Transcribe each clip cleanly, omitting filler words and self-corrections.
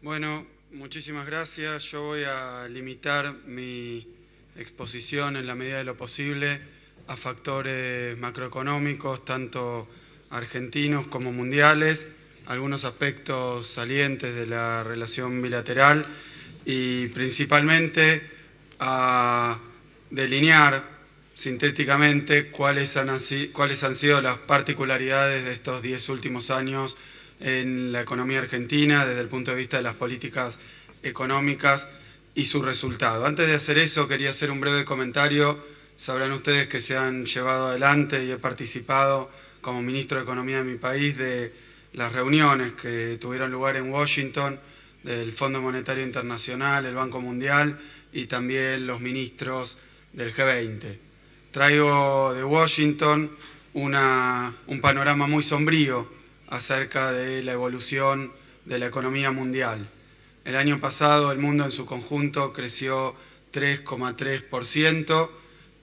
Bueno, muchísimas gracias. Yo voy a limitar mi exposición en la medida de lo posible a factores macroeconómicos, tanto argentinos como mundiales, algunos aspectos salientes de la relación bilateral y principalmente a delinear sintéticamente cuáles han sido las particularidades de estos 10 últimos años en la economía argentina desde el punto de vista de las políticas económicas y su resultado. Antes de hacer eso, quería hacer un breve comentario. Sabrán ustedes que se han llevado adelante y he participado como ministro de Economía de mi país de las reuniones que tuvieron lugar en Washington del Fondo Monetario Internacional, el Banco Mundial y también los ministros del G20. Traigo de Washington un panorama muy sombrío acerca de la evolución de la economía mundial. El año pasado el mundo en su conjunto creció 3,3%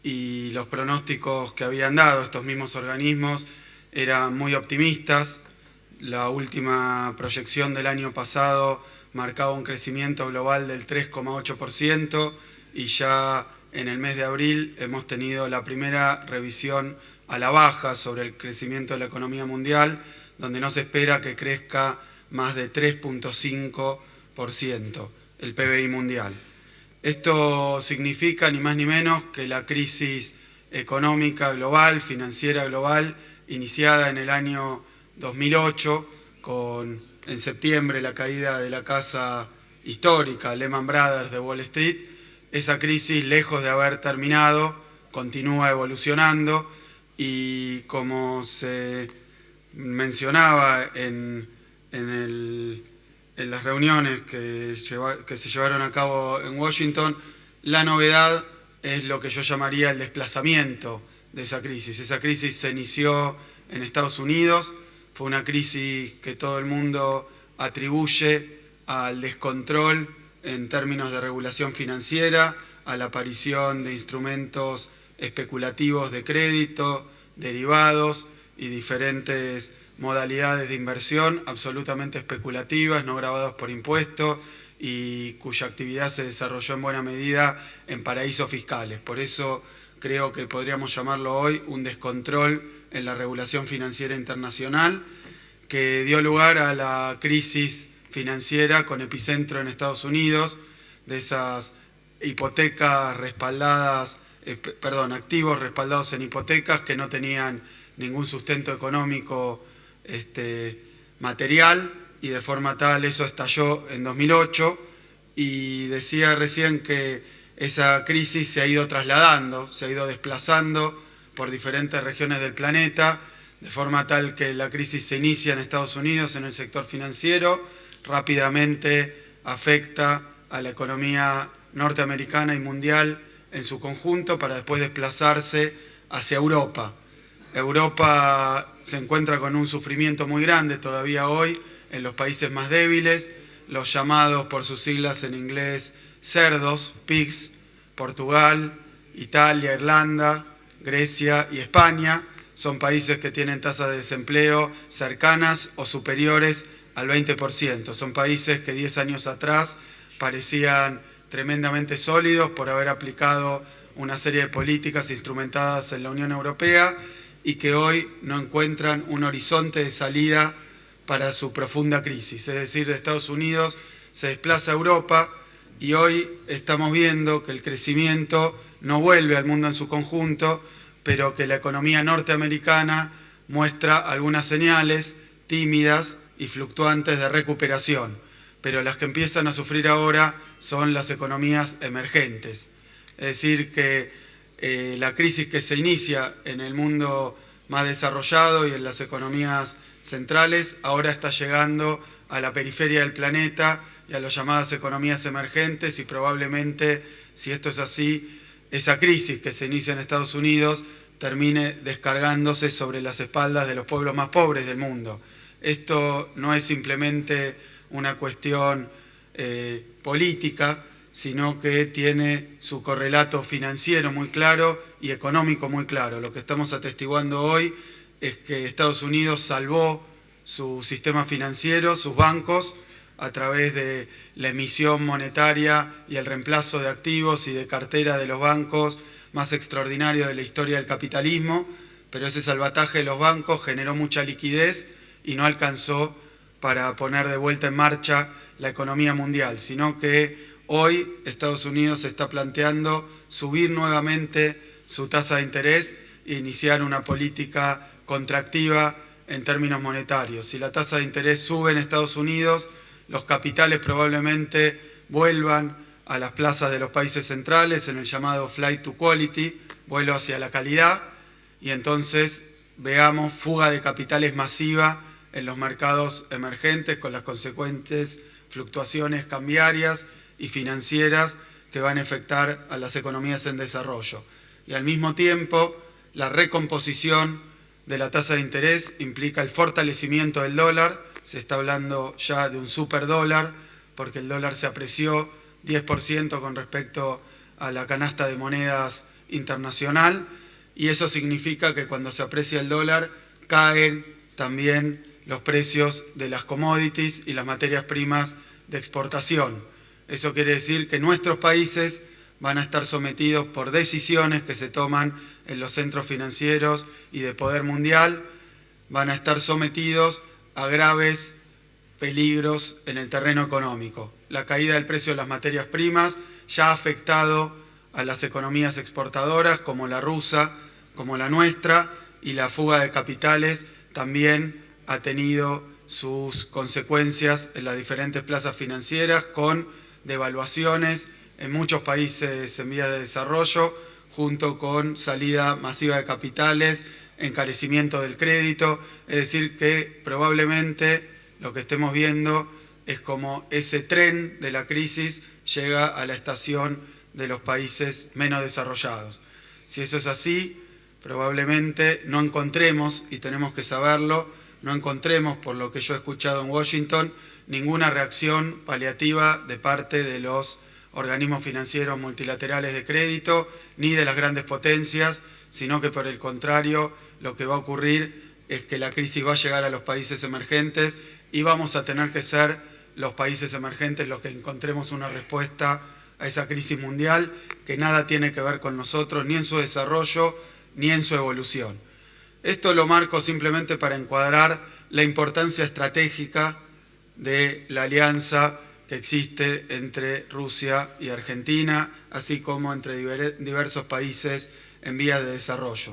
y los pronósticos que habían dado estos mismos organismos eran muy optimistas. La última proyección del año pasado marcaba un crecimiento global del 3,8% y ya en el mes de abril hemos tenido la primera revisión a la baja sobre el crecimiento de la economía mundial, donde no se espera que crezca más de 3,5% el PBI mundial. Esto significa ni más ni menos que la crisis económica global, financiera global, iniciada en el año 2008, con en septiembre la caída de la casa histórica Lehman Brothers de Wall Street, esa crisis, lejos de haber terminado, continúa evolucionando y como se mencionaba en las reuniones que se llevaron a cabo en Washington, la novedad es lo que yo llamaría el desplazamiento de esa crisis. Esa crisis se inició en Estados Unidos, fue una crisis que todo el mundo atribuye al descontrol en términos de regulación financiera, a la aparición de instrumentos especulativos de crédito, derivados y diferentes modalidades de inversión absolutamente especulativas, no gravadas por impuestos y cuya actividad se desarrolló en buena medida en paraísos fiscales. Por eso creo que podríamos llamarlo hoy un descontrol en la regulación financiera internacional que dio lugar a la crisis financiera con epicentro en Estados Unidos, de esas hipotecas respaldadas, activos respaldados en hipotecas que no tenían ningún sustento económico material, y de forma tal eso estalló en 2008, y decía recién que esa crisis se ha ido trasladando, se ha ido desplazando por diferentes regiones del planeta, de forma tal que la crisis se inicia en Estados Unidos en el sector financiero, rápidamente afecta a la economía norteamericana y mundial en su conjunto para después desplazarse hacia Europa. Europa se encuentra con un sufrimiento muy grande todavía hoy en los países más débiles, los llamados por sus siglas en inglés cerdos, pigs, Portugal, Italia, Irlanda, Grecia y España. Son países que tienen tasas de desempleo cercanas o superiores al 20%. Son países que 10 años atrás parecían tremendamente sólidos por haber aplicado una serie de políticas instrumentadas en la Unión Europea y que hoy no encuentran un horizonte de salida para su profunda crisis. Es decir, de Estados Unidos se desplaza a Europa y hoy estamos viendo que el crecimiento no vuelve al mundo en su conjunto, pero que la economía norteamericana muestra algunas señales tímidas y fluctuantes de recuperación, pero las que empiezan a sufrir ahora son las economías emergentes. Es decir, que la crisis que se inicia en el mundo más desarrollado y en las economías centrales ahora está llegando a la periferia del planeta y a las llamadas economías emergentes, y probablemente, si esto es así, esa crisis que se inicia en Estados Unidos termine descargándose sobre las espaldas de los pueblos más pobres del mundo. Esto no es simplemente una cuestión política, sino que tiene su correlato financiero muy claro y económico muy claro. Lo que estamos atestiguando hoy es que Estados Unidos salvó su sistema financiero, sus bancos, a través de la emisión monetaria y el reemplazo de activos y de cartera de los bancos más extraordinario de la historia del capitalismo, pero ese salvataje de los bancos generó mucha liquidez y no alcanzó para poner de vuelta en marcha la economía mundial, sino que hoy Estados Unidos se está planteando subir nuevamente su tasa de interés e iniciar una política contractiva en términos monetarios. Si la tasa de interés sube en Estados Unidos, los capitales probablemente vuelvan a las plazas de los países centrales en el llamado flight to quality, vuelo hacia la calidad, y entonces veamos fuga de capitales masiva en los mercados emergentes con las consecuentes fluctuaciones cambiarias y financieras que van a afectar a las economías en desarrollo. Y al mismo tiempo, la recomposición de la tasa de interés implica el fortalecimiento del dólar. Se está hablando ya de un superdólar porque el dólar se apreció 10% con respecto a la canasta de monedas internacional, y eso significa que cuando se aprecia el dólar caen también los precios de las commodities y las materias primas de exportación. Eso quiere decir que nuestros países van a estar sometidos por decisiones que se toman en los centros financieros y de poder mundial, van a estar sometidos a graves peligros en el terreno económico. La caída del precio de las materias primas ya ha afectado a las economías exportadoras como la rusa, como la nuestra, y la fuga de capitales también ha tenido sus consecuencias en las diferentes plazas financieras, con devaluaciones en muchos países en vías de desarrollo, junto con salida masiva de capitales, encarecimiento del crédito. Es decir, que probablemente lo que estemos viendo es como ese tren de la crisis llega a la estación de los países menos desarrollados. Si eso es así, probablemente no encontremos, y tenemos que saberlo, no encontremos, por lo que yo he escuchado en Washington, ninguna reacción paliativa de parte de los organismos financieros multilaterales de crédito, ni de las grandes potencias, sino que por el contrario, lo que va a ocurrir es que la crisis va a llegar a los países emergentes y vamos a tener que ser los países emergentes los que encontremos una respuesta a esa crisis mundial que nada tiene que ver con nosotros, ni en su desarrollo, ni en su evolución. Esto lo marco simplemente para encuadrar la importancia estratégica de la alianza que existe entre Rusia y Argentina, así como entre diversos países en vías de desarrollo.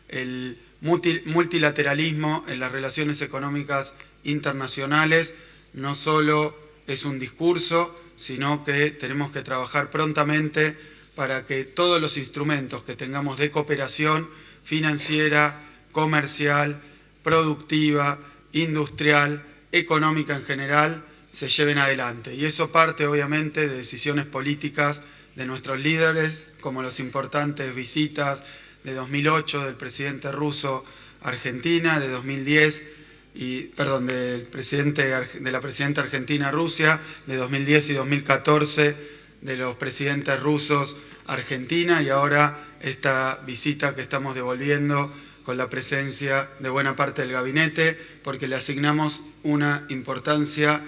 El multilateralismo en las relaciones económicas internacionales no solo es un discurso, sino que tenemos que trabajar prontamente para que todos los instrumentos que tengamos de cooperación financiera, comercial, productiva, industrial, económica en general, se lleven adelante. Y eso parte obviamente de decisiones políticas de nuestros líderes, como las importantes visitas de 2008 del presidente ruso a Argentina, de 2010, de la presidenta argentina a Rusia, de 2010 y 2014 de los presidentes rusos a Argentina, y ahora esta visita que estamos devolviendo con la presencia de buena parte del gabinete, porque le asignamos una importancia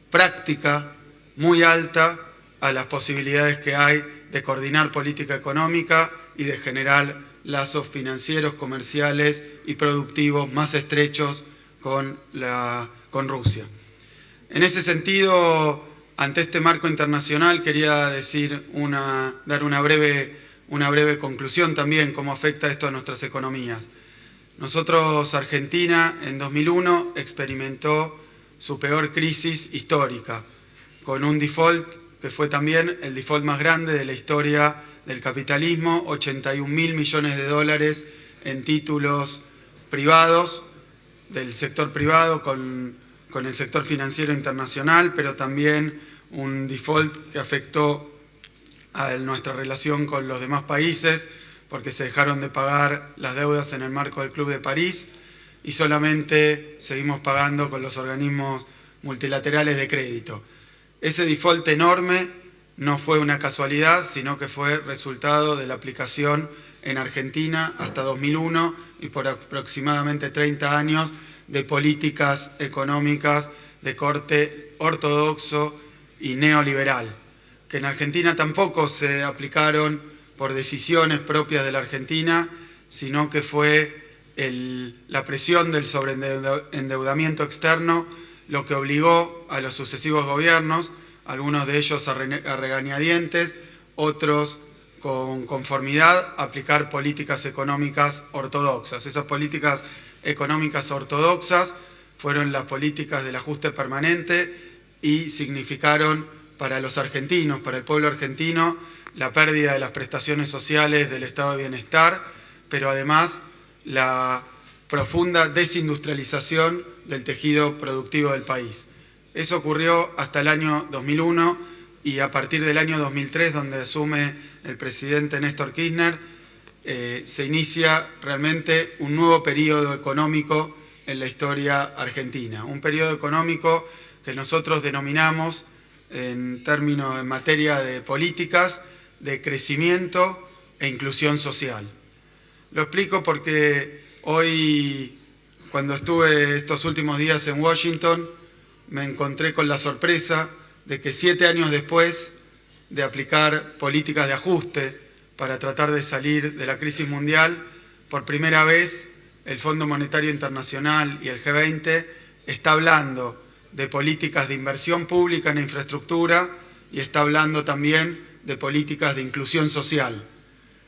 práctica muy alta a las posibilidades que hay de coordinar política económica y de generar lazos financieros, comerciales y productivos más estrechos con Rusia. En ese sentido, ante este marco internacional, quería dar una breve conclusión también, cómo afecta esto a nuestras economías. Nosotros, Argentina, en 2001 experimentó su peor crisis histórica, con un default que fue también el default más grande de la historia del capitalismo, 81.000 millones de dólares en títulos privados, del sector privado con el sector financiero internacional, pero también un default que afectó a nuestra relación con los demás países, porque se dejaron de pagar las deudas en el marco del Club de París y solamente seguimos pagando con los organismos multilaterales de crédito. Ese default enorme no fue una casualidad, sino que fue resultado de la aplicación en Argentina hasta 2001 y por aproximadamente 30 años de políticas económicas de corte ortodoxo y neoliberal, que en Argentina tampoco se aplicaron por decisiones propias de la Argentina, sino que fue la presión del sobreendeudamiento externo lo que obligó a los sucesivos gobiernos, algunos de ellos a regañadientes, otros con conformidad, a aplicar políticas económicas ortodoxas. Esas políticas económicas ortodoxas fueron las políticas del ajuste permanente y significaron para los argentinos, para el pueblo argentino, la pérdida de las prestaciones sociales del estado de bienestar, pero además la profunda desindustrialización del tejido productivo del país. Eso ocurrió hasta el año 2001 y a partir del año 2003, donde asume el presidente Néstor Kirchner, se inicia realmente un nuevo periodo económico en la historia argentina. Un periodo económico que nosotros denominamos en materia de políticas de crecimiento e inclusión social. Lo explico porque hoy, cuando estuve estos últimos días en Washington, me encontré con la sorpresa de que 7 años después de aplicar políticas de ajuste para tratar de salir de la crisis mundial, por primera vez el Fondo Monetario Internacional y el G20 está hablando de políticas de inversión pública en infraestructura y está hablando también de políticas de inclusión social.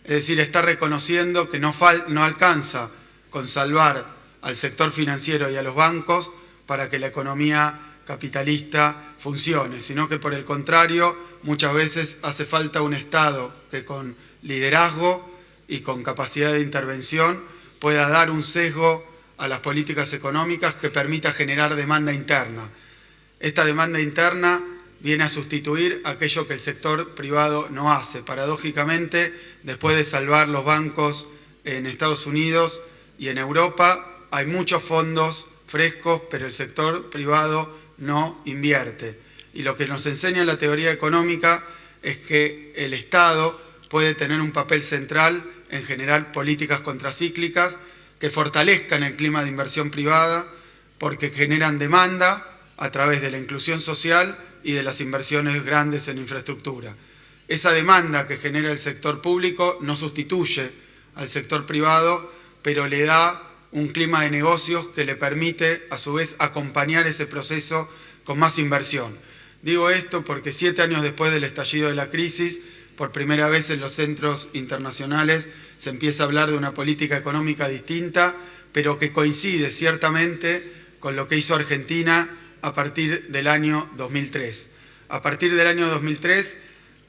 Es decir, está reconociendo que no alcanza con salvar al sector financiero y a los bancos para que la economía capitalista funcione, sino que por el contrario, muchas veces hace falta un Estado que con liderazgo y con capacidad de intervención pueda dar un sesgo a las políticas económicas que permita generar demanda interna. Esta demanda interna viene a sustituir aquello que el sector privado no hace. Paradójicamente, después de salvar los bancos en Estados Unidos y en Europa, hay muchos fondos frescos, pero el sector privado no invierte. Y lo que nos enseña la teoría económica es que el Estado puede tener un papel central en generar políticas contracíclicas que fortalezcan el clima de inversión privada porque generan demanda a través de la inclusión social y de las inversiones grandes en infraestructura. Esa demanda que genera el sector público no sustituye al sector privado, pero le da un clima de negocios que le permite, a su vez, acompañar ese proceso con más inversión. Digo esto porque 7 años después del estallido de la crisis, por primera vez en los centros internacionales se empieza a hablar de una política económica distinta, pero que coincide ciertamente con lo que hizo Argentina a partir del año 2003. A partir del año 2003,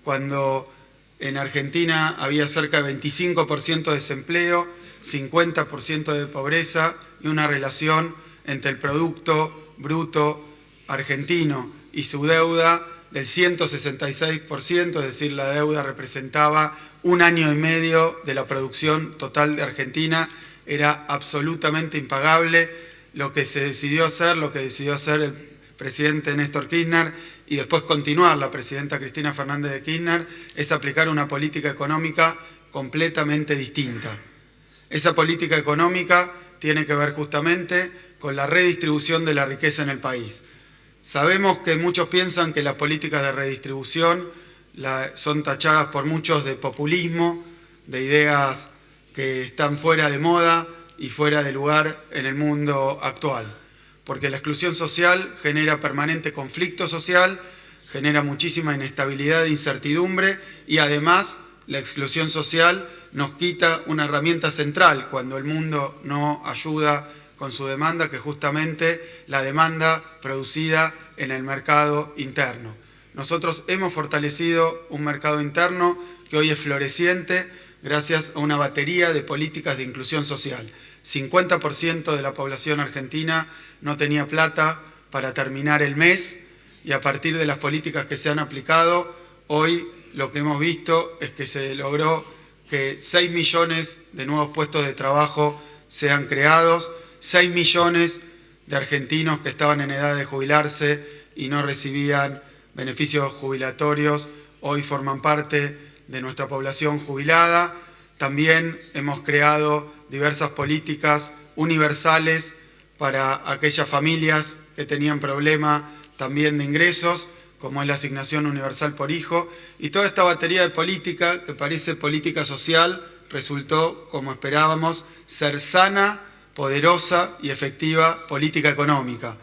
cuando en Argentina había cerca de 25% de desempleo, 50% de pobreza y una relación entre el Producto Bruto argentino y su deuda del 166%, es decir, la deuda representaba 1 año y medio de la producción total de Argentina, era absolutamente impagable. Lo que decidió hacer el presidente Néstor Kirchner y después continuar la presidenta Cristina Fernández de Kirchner, es aplicar una política económica completamente distinta. Esa política económica tiene que ver justamente con la redistribución de la riqueza en el país. Sabemos que muchos piensan que las políticas de redistribución son tachadas por muchos de populismo, de ideas que están fuera de moda y fuera de lugar en el mundo actual. Porque la exclusión social genera permanente conflicto social, genera muchísima inestabilidad e incertidumbre y además la exclusión social nos quita una herramienta central cuando el mundo no ayuda con su demanda, que es justamente la demanda producida en el mercado interno. Nosotros hemos fortalecido un mercado interno que hoy es floreciente gracias a una batería de políticas de inclusión social. 50% de la población argentina no tenía plata para terminar el mes y a partir de las políticas que se han aplicado, hoy lo que hemos visto es que se logró que 6 millones de nuevos puestos de trabajo sean creados, 6 millones de argentinos que estaban en edad de jubilarse y no recibían beneficios jubilatorios, hoy forman parte de nuestra población jubilada. También hemos creado diversas políticas universales para aquellas familias que tenían problema también de ingresos, como es la asignación universal por hijo, y toda esta batería de política, que parece política social, resultó, como esperábamos, ser sana, poderosa y efectiva política económica,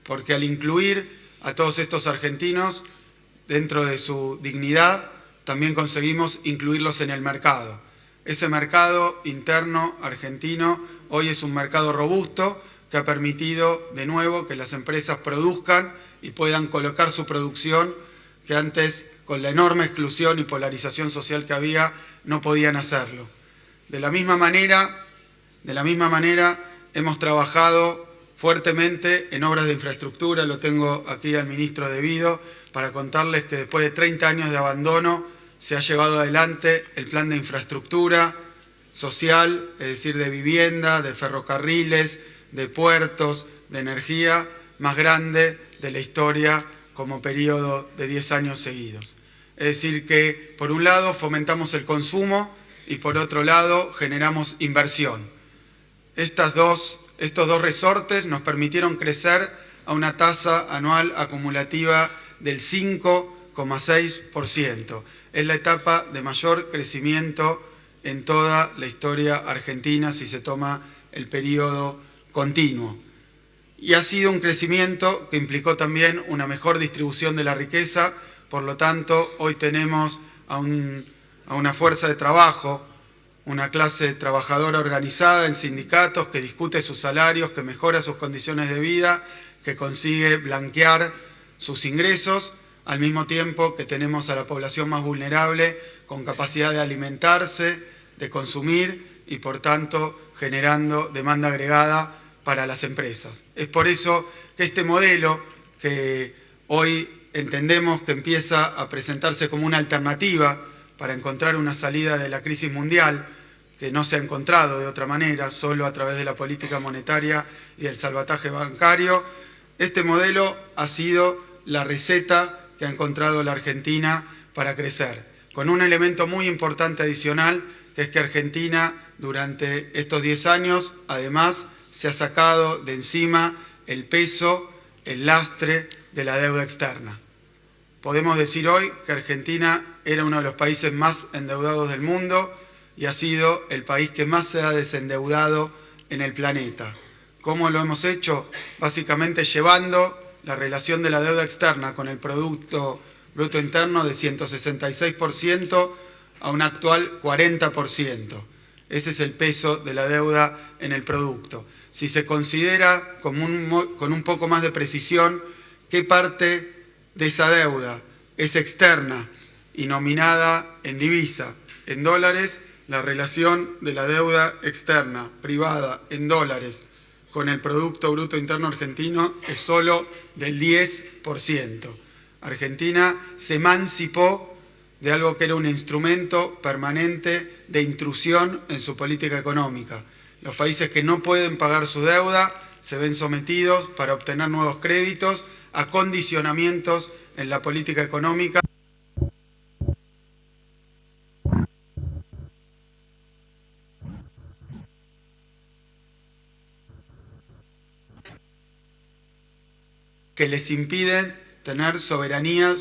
porque al incluir a todos estos argentinos dentro de su dignidad, también conseguimos incluirlos en el mercado. Ese mercado interno argentino hoy es un mercado robusto que ha permitido de nuevo que las empresas produzcan y puedan colocar su producción que antes, con la enorme exclusión y polarización social que había, no podían hacerlo. De la misma manera, hemos trabajado fuertemente en obras de infraestructura. Lo tengo aquí al ministro Devido para contarles que después de 30 años de abandono se ha llevado adelante el plan de infraestructura social, es decir, de vivienda, de ferrocarriles, de puertos, de energía, más grande de la historia como periodo de 10 años seguidos. Es decir que, por un lado, fomentamos el consumo y, por otro lado, generamos inversión. Estos dos resortes nos permitieron crecer a una tasa anual acumulativa del 5,6%. Es la etapa de mayor crecimiento en toda la historia argentina si se toma el periodo continuo. Y ha sido un crecimiento que implicó también una mejor distribución de la riqueza. Por lo tanto, hoy tenemos a una fuerza de trabajo, una clase trabajadora organizada en sindicatos que discute sus salarios, que mejora sus condiciones de vida, que consigue blanquear sus ingresos, al mismo tiempo que tenemos a la población más vulnerable con capacidad de alimentarse, de consumir y, por tanto, generando demanda agregada para las empresas. Es por eso que este modelo, que hoy entendemos que empieza a presentarse como una alternativa para encontrar una salida de la crisis mundial, que no se ha encontrado de otra manera, solo a través de la política monetaria y del salvataje bancario, este modelo ha sido la receta que ha encontrado la Argentina para crecer, con un elemento muy importante adicional, que es que Argentina durante estos 10 años, además, se ha sacado de encima el peso, el lastre de la deuda externa. Podemos decir hoy que Argentina era uno de los países más endeudados del mundo y ha sido el país que más se ha desendeudado en el planeta. ¿Cómo lo hemos hecho? Básicamente llevando la relación de la deuda externa con el Producto Bruto Interno de 166% a un actual 40%. Ese es el peso de la deuda en el producto. Si se considera con un poco más de precisión qué parte de esa deuda es externa y nominada en divisa, en dólares, la relación de la deuda externa, privada, en dólares, con el Producto Bruto Interno argentino es solo del 10%. Argentina se emancipó de algo que era un instrumento permanente de intrusión en su política económica. Los países que no pueden pagar su deuda se ven sometidos, para obtener nuevos créditos, a condicionamientos en la política económica que les impiden tener soberanía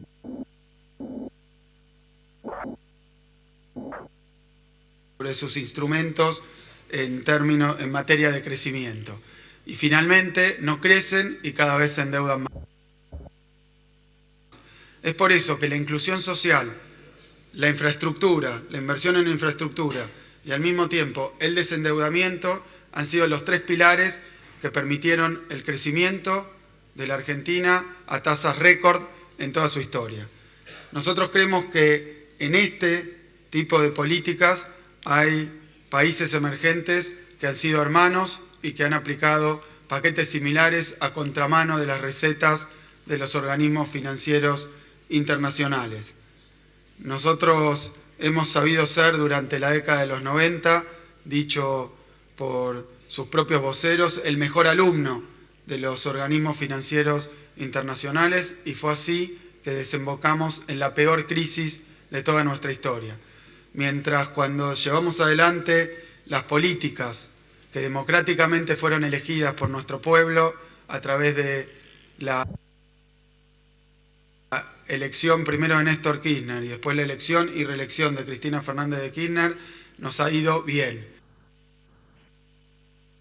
sobre sus instrumentos en materia de crecimiento. Y finalmente no crecen y cada vez se endeudan más. Es por eso que la inclusión social, la infraestructura, la inversión en infraestructura y al mismo tiempo el desendeudamiento han sido los tres pilares que permitieron el crecimiento de la Argentina a tasas récord en toda su historia. Nosotros creemos que en este tipo de políticas hay países emergentes que han sido hermanos y que han aplicado paquetes similares a contramano de las recetas de los organismos financieros internacionales. Nosotros hemos sabido ser durante la década de los 90, dicho por sus propios voceros, el mejor alumno de los organismos financieros internacionales, y fue así que desembocamos en la peor crisis de toda nuestra historia. Mientras cuando llevamos adelante las políticas que democráticamente fueron elegidas por nuestro pueblo a través de la elección primero de Néstor Kirchner y después la elección y reelección de Cristina Fernández de Kirchner, nos ha ido bien.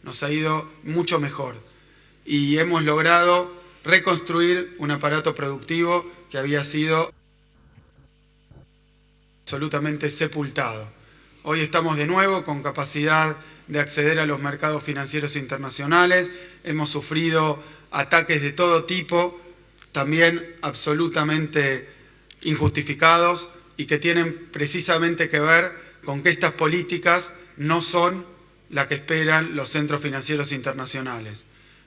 Nos ha ido mucho mejor. Y hemos logrado reconstruir un aparato productivo que había sido absolutamente sepultado. Hoy estamos de nuevo con capacidad de acceder a los mercados financieros internacionales. Hemos sufrido ataques de todo tipo, también absolutamente injustificados y que tienen precisamente que ver con que estas políticas no son las que esperan los centros financieros internacionales.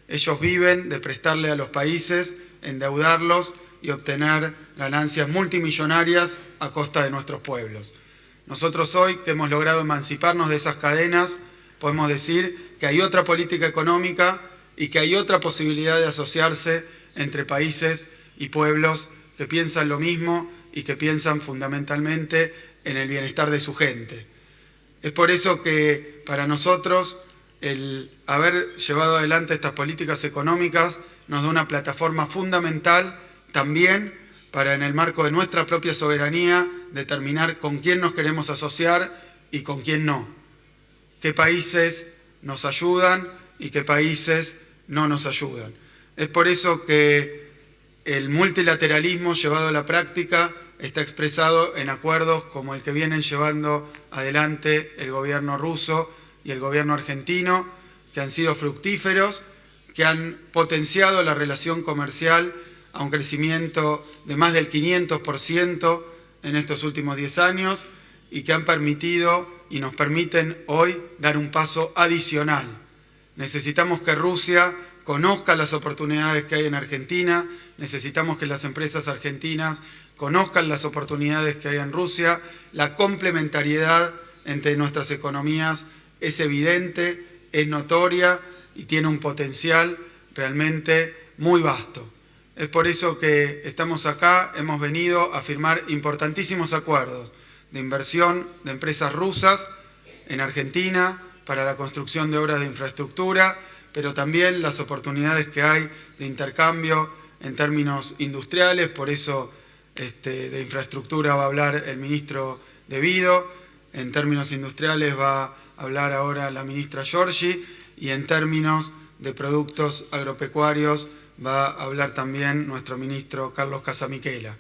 Ellos viven de prestarle a los países, endeudarlos y obtener ganancias multimillonarias a costa de nuestros pueblos. Nosotros hoy, que hemos logrado emanciparnos de esas cadenas, podemos decir que hay otra política económica y que hay otra posibilidad de asociarse entre países y pueblos que piensan lo mismo y que piensan fundamentalmente en el bienestar de su gente. Es por eso que para nosotros el haber llevado adelante estas políticas económicas nos da una plataforma fundamental también para, en el marco de nuestra propia soberanía, determinar con quién nos queremos asociar y con quién no. Qué países nos ayudan y qué países no nos ayudan. Es por eso que el multilateralismo llevado a la práctica está expresado en acuerdos como el que vienen llevando adelante el gobierno ruso y el gobierno argentino, que han sido fructíferos, que han potenciado la relación comercial a un crecimiento de más del 500% en estos últimos 10 años y que han permitido y nos permiten hoy dar un paso adicional. Necesitamos que Rusia conozca las oportunidades que hay en Argentina, necesitamos que las empresas argentinas conozcan las oportunidades que hay en Rusia, la complementariedad entre nuestras economías es evidente, es notoria y tiene un potencial realmente muy vasto. Es por eso que estamos acá, hemos venido a firmar importantísimos acuerdos de inversión de empresas rusas en Argentina para la construcción de obras de infraestructura, pero también las oportunidades que hay de intercambio en términos industriales, por eso de infraestructura va a hablar el ministro De Vido, en términos industriales va a hablar ahora la ministra Giorgi y en términos de productos agropecuarios va a hablar también nuestro ministro Carlos Casamichela.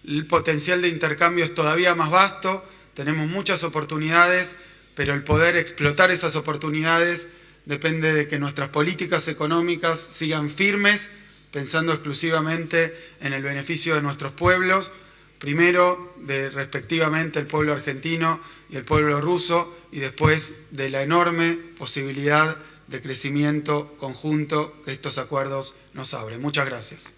El potencial de intercambio es todavía más vasto, tenemos muchas oportunidades, pero el poder explotar esas oportunidades depende de que nuestras políticas económicas sigan firmes, pensando exclusivamente en el beneficio de nuestros pueblos, primero de respectivamente el pueblo argentino y el pueblo ruso, y después de la enorme posibilidad de crecimiento conjunto que estos acuerdos nos abren. Muchas gracias.